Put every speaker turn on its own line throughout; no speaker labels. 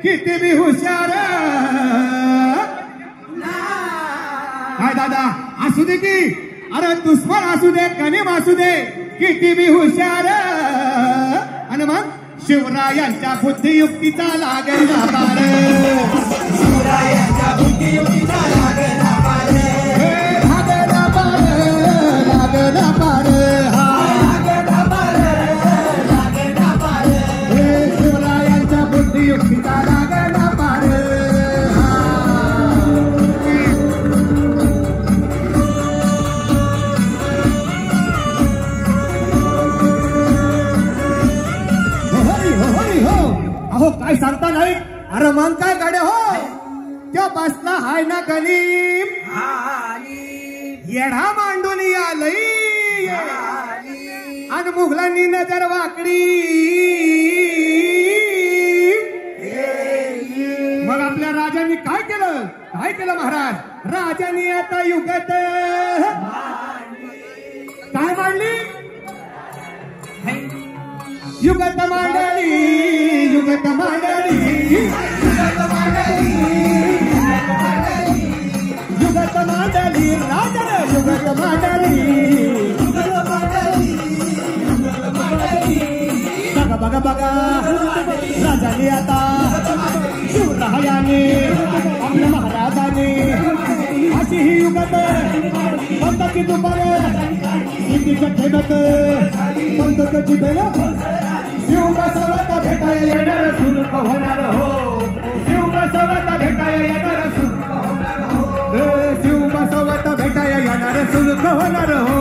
किती बी हुशार काय दादा असू दे की अरे दुश्मन असू दे गणिम असू दे किती बी हुशार आणि मग शिवरायांच्या बुद्धियुक्तीचा लागेना पार शिवरायांच्या बुद्धियुक्तीचा लागेना पार लागेना पार लागेना पार लागेना पार लागेना पार शिवरायांच्या बुद्धियुक्तीचा लागेना पार अहो काय सांगता नाही अरे मग काय गाड्या हो त्या बसला हाय ना गणिम येढा मांडून आलई आणि मुघलांनी नजर वाकडी मग आपल्या राजांनी काय केलं महाराज राजांनी आता युगत काय मांडली युगत मांडली युगत मांडली युगत मांडली राजा युगत मांडली बघा बघा बघा राजाने आता शिवरायाने आपल्या महाराजाने अशी ही युगत पंताची दुपार सिद्धीच्या ठेवत पंताची भेट शिव बसवता भेटायला येणार सुरुक होणार हो शिव बसवता भेटायला येणार सुरुक होणार हो शिव बसवता भेटायला येणार सुरुक होणार हो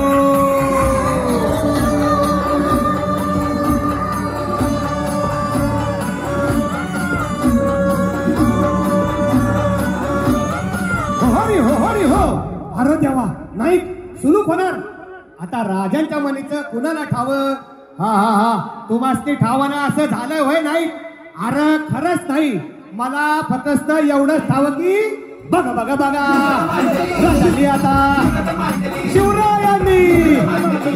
हरी हो हरी हो अरे देवा नाही सुलूक होणार आता राजांच्या मनीचं कुणाला ठावं हा हा हा तुम्हाला ठावाना असं झालं होय नाही अरे खरंच नाही मला फक्त एवढंच ठावं की बघा बघा बघा राजांनी आता शिवरायांनी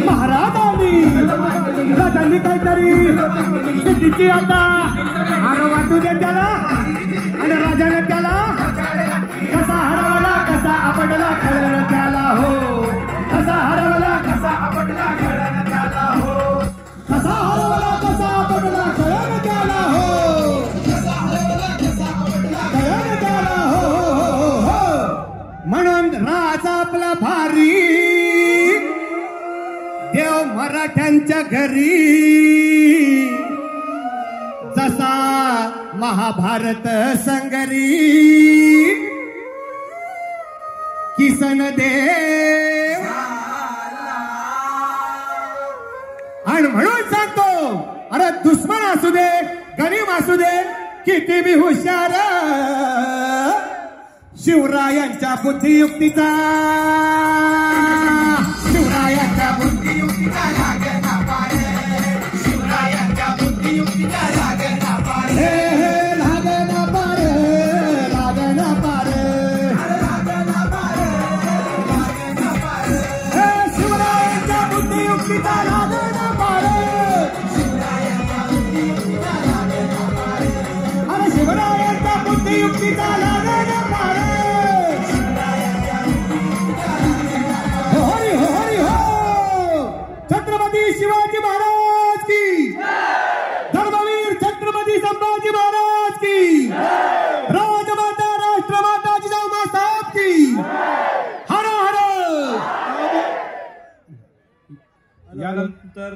महाराजांनी राजांनी काहीतरी सिद्धीची आता अरे वाटू दे त्याला आणि राजाने त्याला कसा हरवला कसा आपटला खेळणं त्याला हो कसा हरवला कसा आपटला खेळणं त्याला हो कसा हरवला कसा आपटला खेळणं त्याला हो कसा हरवला कसा आपटला खेळणं त्याला हो म्हणून राजा आपला भारी देव मराठ्यांच्या घरी जसा महाभारत संगरी किसन देव आणि म्हणून सांगतो अरे दुश्मन असू दे गणिम असू दे किती बी हुशार शिवरायांच्या बुद्धियुक्तीचा शिवरायांच्या बुद्धियुक्तीचा लागेना पार शिवरायांच्या बुद्धियुक्तीचा लागेना पार लागेना पार लागेना पार लागेना पार लागेना पार शिवरायांच्या बुद्धियुक्तीचा लागेना पार शिवरायांच्या बुद्धियुक्तीचा लागेना पार अरे शिवरायांच्या बुद्धियुक्तीचा लागेना पार छत्रपती शिवाजी महाराज की धर्मवीर छत्रपती संभाजी महाराज की राजमाता राष्ट्रमाता जिजाऊ साहेब की हर हर
यानंतर